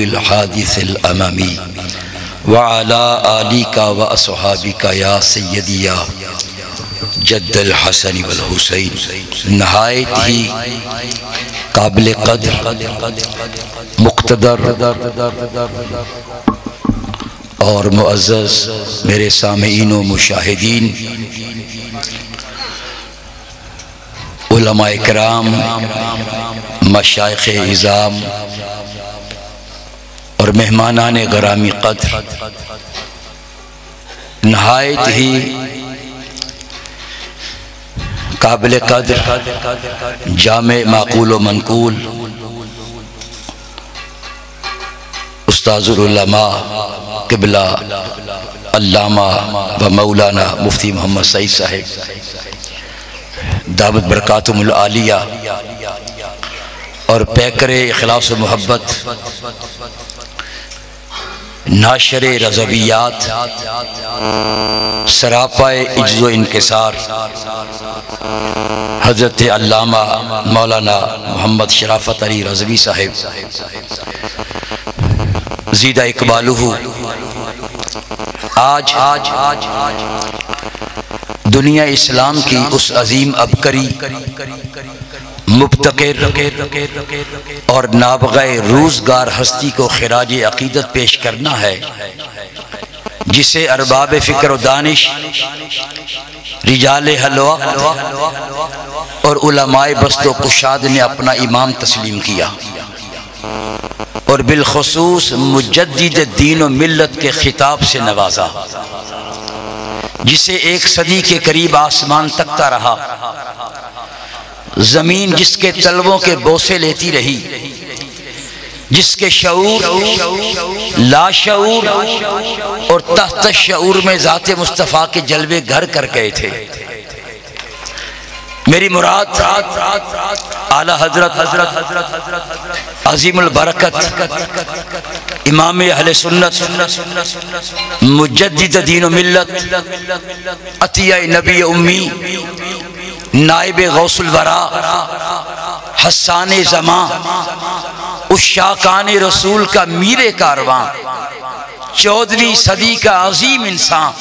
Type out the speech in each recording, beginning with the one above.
الحادث الامامی وعلى آلك واصحابك یا سیدی یا جد الحسن والحسین۔ نہایت ہی قابل قدر، مقتدر اور معزز میرے سامعین و مشاہدین، علماء کرام، مشائخ عظام اور مہمانان گرامی قدر، نہایت ہی قابل قدر جامع معقول و منقول استاذ العلماء قبلہ علامہ و مولانا مفتی محمد سعید صاحب دامت برکاتہم العالیہ، اور پیکر اخلاص و محبت، ناشر رضویات، سراپا عجز و انکسار، حضرت علامہ مولانا محمد شرافت علی رضوی صاحب زیدہ اقبالہ، آج دنیا اسلام کی اس عظیم عبقری، مبتکر اور نابغہ روزگار ہستی کو خراج عقیدت پیش کرنا ہے، جسے ارباب فکر و دانش، رجال حلوہ اور علماء بست و کشاد نے اپنا امام تسلیم کیا، اور بالخصوص مجدد دین و ملت کے خطاب سے نوازا، جسے ایک صدی کے قریب آسمان تکتا رہا، زمین جس کے طلبوں کے بوسے لیتی رہی، جس کے شعور، لاشعور اور تحت شعور میں ذات مصطفیٰ کے جلوے گھر کر گئے تھے۔ میری مراد اعلیٰ حضرت عظیم البرکت امام اہل سنت، مجدد دین و ملت، عطیہ نبی امی، نائب غوث الورا، حسان زمان، عشاقان رسول کا میر کارواں، 14ویں صدی کا عظیم انسان،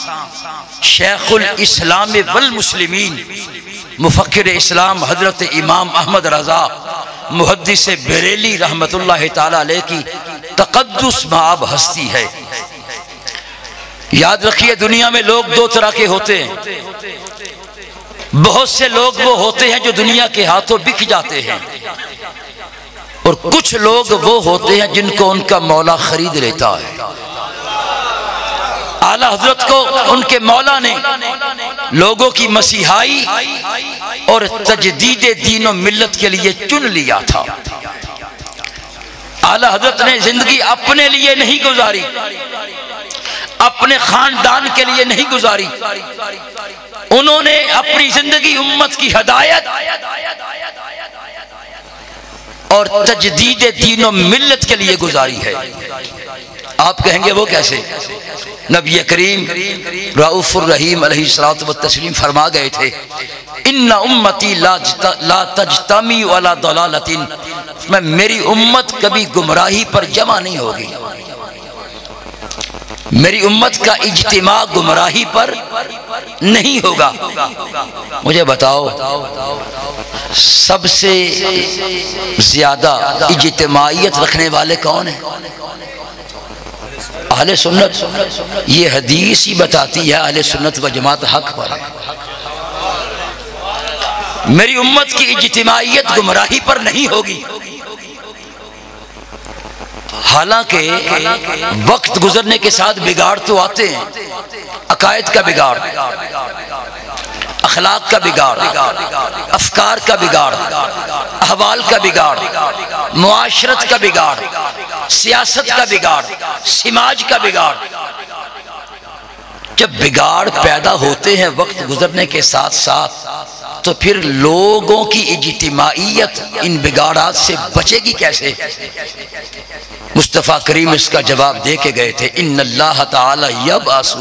شیخ الاسلام والمسلمین، مفکر اسلام حضرت امام احمد رضا محدث بریلی رحمت اللہ تعالی علیہ کی تقدس مآب ہستی ہے۔ یاد رکھیے، دنیا میں لوگ دو طرح کے ہوتے ہیں۔ بہت سے لوگ وہ ہوتے ہیں جو دنیا کے ہاتھوں بک جاتے ہیں، اور کچھ لوگ وہ ہوتے ہیں جن کو ان کا مولا خرید لیتا ہے۔ اعلیٰ حضرت کو ان کے مولا نے لوگوں کی مسیحائی اور تجدید دین و ملت کے لیے چن لیا تھا۔ اعلیٰ حضرت نے زندگی اپنے لیے نہیں گزاری، اپنے خاندان کے لیے نہیں گزاری، انہوں نے اپنی زندگی امت کی ہدایت اور تجدید دین و ملت کے لیے گزاری ہے۔ آپ کہیں گے وہ کیسے؟ نبی کریم رؤوف الرحیم علیہ الصلوۃ والتسلیم فرما گئے تھے، ان امتی لا تجتمع علی ضلالۃ، میری امت کبھی گمراہی پر جمع نہیں ہوگی، میری امت کا اجتماع گمراہی پر نہیں ہوگا۔ مجھے بتاؤ، سب سے زیادہ اجتماعیت رکھنے والے کون ہیں؟ اہل سنت۔ یہ حدیث ہی بتاتی ہے اہل سنت و جماعت حق پر ہے۔ میری امت کی اجتماعیت گمراہی پر نہیں ہوگی۔ حالانکہ وقت گزرنے کے ساتھ بگاڑ تو آتے ہیں، عقائد کا بگاڑ، اخلاق کا بگاڑ، افکار کا بگاڑ، احوال کا بگاڑ، معاشرت کا بگاڑ، سیاست کا بگاڑ، سماج کا بگاڑ۔ جب بگاڑ پیدا ہوتے ہیں وقت گزرنے کے ساتھ ساتھ، تو پھر لوگوں کی اجتماعیت ان بگاڑات سے بچے گی کیسے؟ مصطفیٰ کریم اس کا جواب دے کے گئے تھے، ان اللہ تعالی یبعث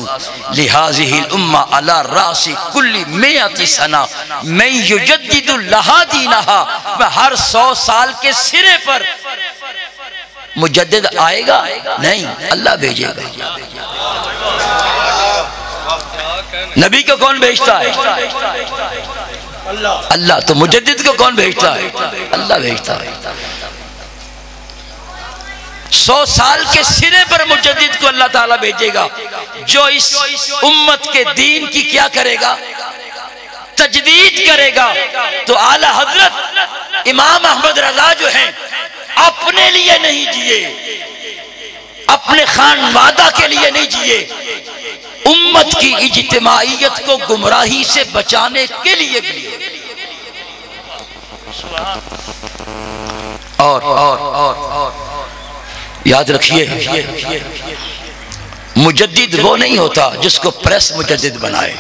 لہذہ الامہ علی راس کل 100 سنہ من یجدد لہا دینہا، میں ہر 100 سال کے سرے پر مجدد آئے گا نہیں، اللہ بھیجے گا۔ نبی کو کون بھیجتا ہے؟ اللہ۔ تو مجدد کو کون بھیجتا ہے؟ اللہ بھیجتا ہے۔ 100 سال کے سرے پر مجدد کو اللہ تعالیٰ بھیجے گا، جو اس امت کے دین کی کیا کرے گا؟ تجدید کرے گا۔ تو اعلی حضرت امام احمد رضا جو ہیں اپنے لیے نہیں جیے، اپنے خانوادہ کے لیے نہیں جیے، امت کی اجتماعیت کو گمراہی سے بچانے کے لیے جیے۔ اور یاد رکھیے، مجدد وہ نہیں ہوتا جس کو پریس مجدد بنائے،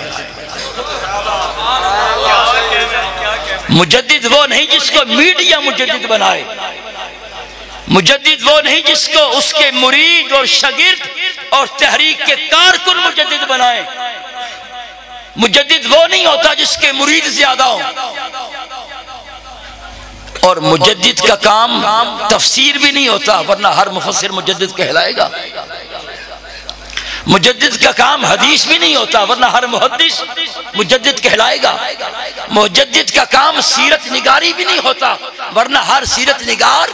مجدد وہ نہیں جس کو میڈیا مجدد بنائے، مجدد وہ نہیں جس کو اس کے مرید اور شاگرد اور تحریک کے کارکن مجدد بنائے، مجدد وہ نہیں ہوتا جس کے مرید زیادہ ہوں۔ اور مجدد کا کام تفسیر بھی نہیں ہوتا، ورنہ ہر مفسر مجدد کہلائے گا۔ مجدد کا کام حدیث بھی نہیں ہوتا، ورنہ ہر محدث مجدد کہلائے گا۔ مجدد کا کام سیرت نگاری بھی نہیں ہوتا، ورنہ ہر سیرت نگار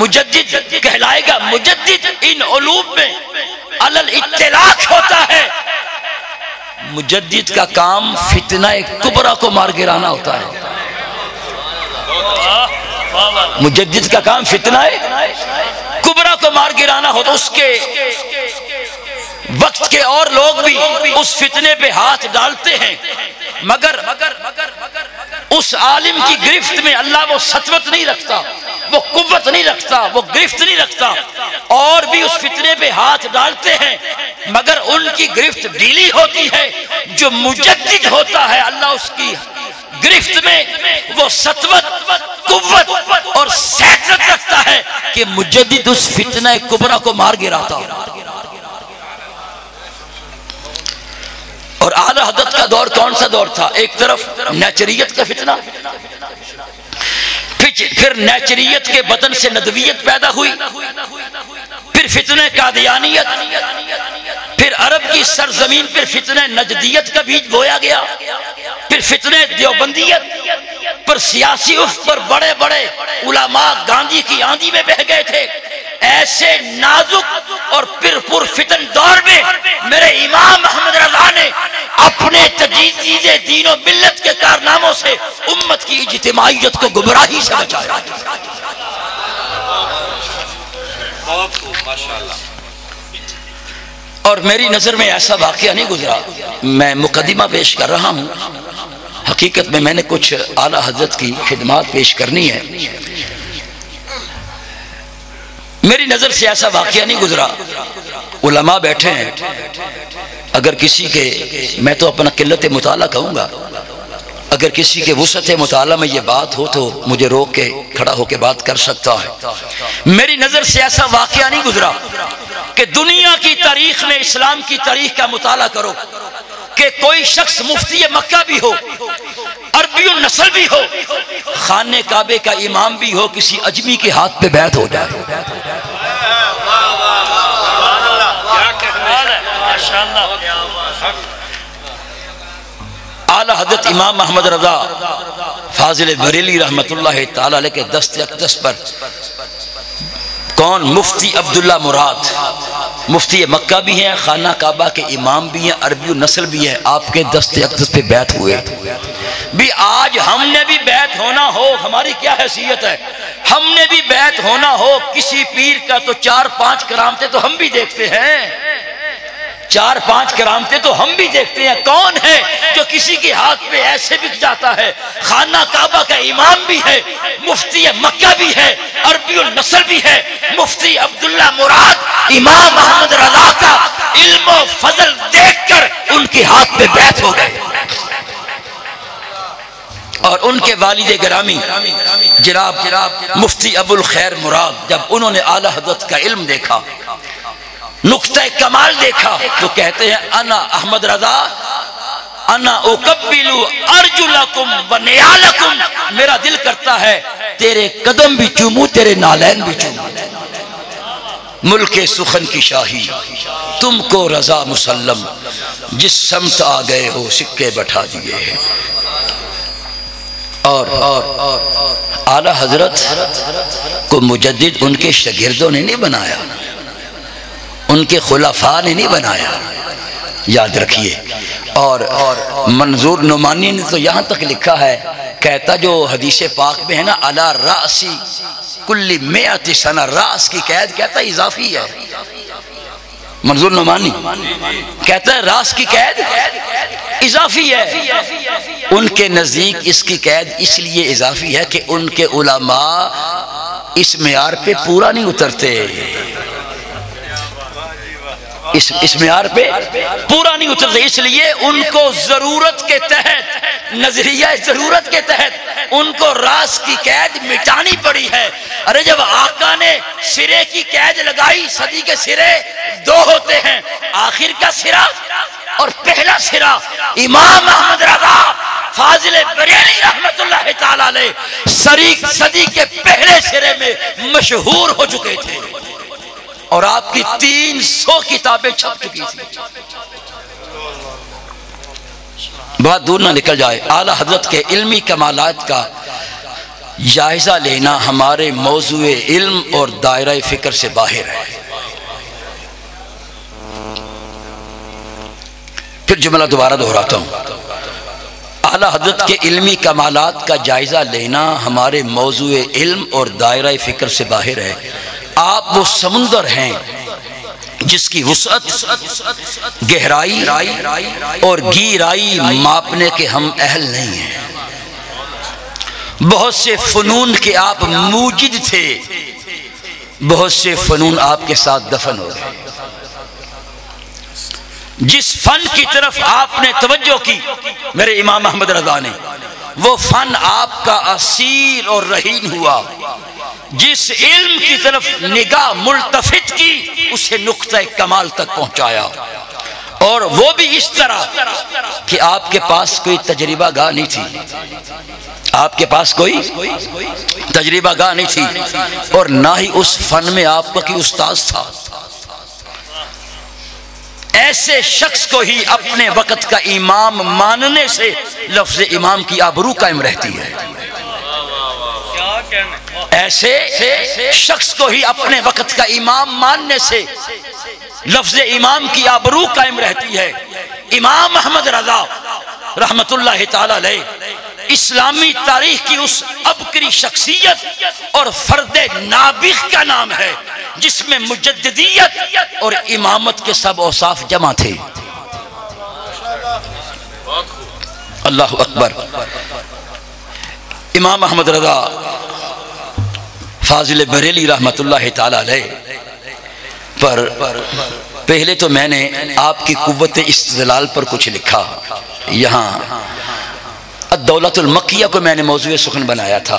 مجدد کہلائے گا۔ مجدد ان علوم میں علل اطلاق ہوتا ہے۔ مجدد کا کام فتنہ کبریٰ کو مار گرانا ہوتا ہے۔ مجدد کا کام فتنہ کبریٰ کو مار گرانا ہوتا ہے۔ اس کے وقت کے اور لوگ بھی اس فتنے پہ ہاتھ ڈالتے ہیں، مگر اس عالم کی گرفت میں اللہ وہ سطوت نہیں رکھتا، وہ قوت نہیں رکھتا، وہ گرفت نہیں رکھتا۔ اور بھی اس فتنے پہ ہاتھ ڈالتے ہیں، مگر ان کی گرفت ڈھیلی ہوتی ہے۔ جو مجدد ہوتا ہے اللہ اس کی گرفت میں وہ سطوت، قوت اور سیطرت رکھتا ہے کہ مجدد اس فتنہ کبریٰ کو مار گراتا۔ اور اعلی حضرت کا دور کون سا دور تھا؟ ایک طرف نیچریت کا فتنہ، پھر نیچریت کے بدن سے ندویت پیدا ہوئی، پھر فتنہ قادیانیت، پھر عرب کی سرزمین پر فتنہ نجدیت کا بیج بویا گیا، پھر فتنہ دیوبندیت پر سیاسی افق پر بڑے بڑے علماء گاندھی کی آندھی میں بہہ گئے تھے۔ ایسے نازک اور پر فتن دور میں میرے امام احمد رضا نے اپنے تجدید دین و ملت کے کارناموں سے امت کی اجتماعیت کو گمراہی سے بچایا۔ اور میری نظر میں ایسا واقعہ نہیں گزرا، میں مقدمہ پیش کر رہا ہوں، حقیقت میں نے کچھ اعلیٰ حضرت کی خدمات پیش کرنی ہے۔ میری نظر سے ایسا واقعہ نہیں گزرا، علماء بیٹھے ہیں، اگر کسی کے، میں تو اپنا قلت مطالعہ کہوں گا، اگر کسی کے وسعت مطالعہ میں یہ بات ہو تو مجھے روک کے کھڑا ہو کے بات کر سکتا ہے۔ میری نظر سے ایسا واقعہ نہیں گزرا کہ دنیا کی تاریخ میں اسلام کی تاریخ کا مطالعہ کرو کہ کوئی شخص مفتی مکہ بھی ہو، عربی النسل بھی ہو، خانہ کعبے کا امام بھی ہو، کسی اجمی کے ہاتھ پہ بیعت ہو جائے۔ اعلیٰ حضرت امام محمد رضا فاضل بریلی رحمت اللہ تعالی علیہ کے دست اقدس پر کون؟ مفتی عبداللہ مراد، مفتی مکہ بھی ہیں، خانہ کعبہ کے امام بھی ہیں، عربی النسل بھی ہیں، آپ کے دست اقدس پہ بیعت ہوئے۔ بھی آج ہم نے بھی بیعت ہونا ہو، ہماری کیا حیثیت ہے، ہم نے بھی بیعت ہونا ہو کسی پیر کا تو 4-5 کرامتیں تو ہم بھی دیکھتے ہیں، 4-5 کرامتیں تو ہم بھی دیکھتے ہیں۔ کون ہے جو کسی کے ہاتھ پہ ایسے بک جاتا ہے؟ خانہ کعبہ کا امام بھی ہے، مفتی مکہ بھی ہے، عربی النسل بھی ہے، مفتی عبداللہ مراد امام محمد رضا کا علم و فضل دیکھ کر ان کے ہاتھ پہ بیعت ہو گئے۔ اور ان کے والد گرامی جناب مفتی ابو الخیر مراد، جب انہوں نے اعلیٰ حضرت کا علم دیکھا، نقطہ کمال دیکھا، تو کہتے ہیں انا احمد رضا انا اقبل ارجلکم و نیالکم، میرا دل کرتا ہے تیرے قدم بھی چوموں، تیرے نالین بھی چوموں۔ ملک سخن کی شاہی تم کو رضا مسلم، جس سمت آ گئے ہو سکے بٹھا دیے ہیں۔ اور اعلی حضرت کو مجدد ان کے شاگردوں نے نہیں بنایا، ان کے خلفاء نے نہیں بنایا، یاد رکھیے۔ اور منظور نعمانی نے تو یہاں تک لکھا ہے، کہتا جو حدیث پاک میں ہے نا علی راسی کل مئات سنہ، راس کی قید کہتا اضافی ہے۔ منظور نعمانی کہتا ہے راس کی قید اضافی ہے۔ ان کے نزدیک اس کی قید اس لیے اضافی ہے کہ ان کے علماء اس معیار پہ پورا نہیں اترتے، اس معیار پہ پورا نہیں اترتے، اس لیے ان کو ضرورت کے تحت، نظریہ ضرورت کے تحت ان کو راس کی قید مٹانی پڑی ہے۔ ارے جب آقا نے سرے کی قید لگائی، صدی کے سرے دو ہوتے ہیں، آخر کا سرا اور پہلا سرا۔ امام احمد رضا فاضل بریلی رحمت اللہ تعالی علیہ صدی کے پہلے سرے میں مشہور ہو چکے تھے، اور آپ کی 300 کتابیں چھپ چکی تھی۔ بات دور نہ نکل جائے، اعلیٰ حضرت کے علمی کمالات کا جائزہ لینا ہمارے موضوع علم اور دائرہ فکر سے باہر ہے۔ پھر جملہ دوبارہ دہراتا ہوں، اعلیٰ حضرت کے علمی کمالات کا جائزہ لینا ہمارے موضوع علم اور دائرہ فکر سے باہر ہے۔ آپ وہ سمندر ہیں جس کی وسعت، گہرائی اور گہرائی ماپنے کے ہم اہل نہیں ہیں۔ بہت سے فنون کے آپ موجد تھے، بہت سے فنون آپ کے ساتھ دفن ہو گئے۔ جس فن کی طرف آپ نے توجہ کی میرے امام احمد رضا نے، وہ فن آپ کا اسیر اور رہین ہوا۔ جس علم کی طرف نگاہ ملتفت کی، اسے نقطہ کمال تک پہنچایا، اور وہ بھی اس طرح کہ آپ کے پاس کوئی تجربہ گاہ نہیں تھی، آپ کے پاس کوئی تجربہ گاہ نہیں تھی، اور نہ ہی اس فن میں آپ کا کوئی استاذ تھا۔ ایسے شخص کو ہی اپنے وقت کا امام ماننے سے لفظ امام کی آبرو قائم رہتی ہے۔ ایسے شخص کو ہی اپنے وقت کا امام ماننے سے لفظ امام کی آبرو قائم رہتی ہے۔ امام احمد رضا رحمت اللہ تعالی علیہ اسلامی تاریخ کی اس عبقری شخصیت اور فرد نابغ کا نام ہے جس میں مجددیت اور امامت کے سب اوصاف جمع تھے۔ اللہ اکبر۔ امام احمد رضا فاضل بریلی رحمت اللہ تعالی علیہ پر پہلے تو میں نے آپ کی قوت استدلال پر کچھ لکھا۔ یہاں الدولت المکیہ کو میں نے موضوع سخن بنایا تھا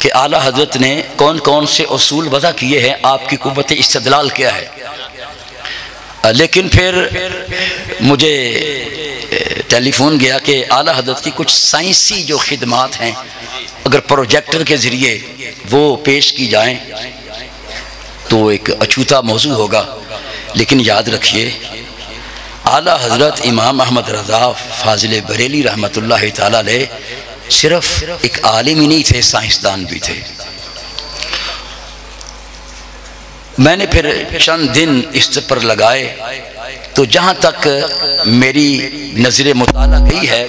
کہ اعلیٰ حضرت نے کون کون سے اصول وضع کیے ہیں، آپ کی قوت استدلال کیا ہے۔ لیکن پھر مجھے ٹیلی فون گیا کہ اعلیٰ حضرت کی کچھ سائنسی جو خدمات ہیں اگر پروجیکٹر کے ذریعے وہ پیش کی جائیں تو ایک اچھوتا موضوع ہوگا۔ لیکن یاد رکھیے اعلیٰ حضرت امام احمد رضا فاضل بریلی رحمت اللہ تعالی علیہ صرف ایک عالم ہی نہیں تھے، سائنسدان بھی تھے۔ میں نے پھر چند دن اس پر لگائے تو جہاں تک میری نظر مطالعہ گئی ہے،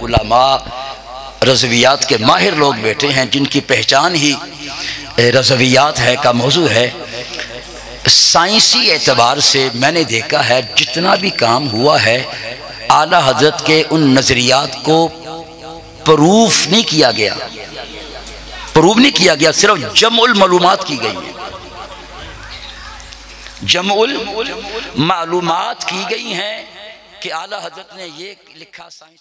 علماء رضویات کے ماہر لوگ بیٹھے ہیں جن کی پہچان ہی رضویات ہے کا موضوع ہے۔ سائنسی اعتبار سے میں نے دیکھا ہے جتنا بھی کام ہوا ہے اعلیٰ حضرت کے ان نظریات کو پروف نہیں کیا گیا، صرف جمع المعلومات کی گئی ہیں، جمع المعلومات کی گئی ہیں کہ اعلیٰ حضرت نے یہ لکھا سائنس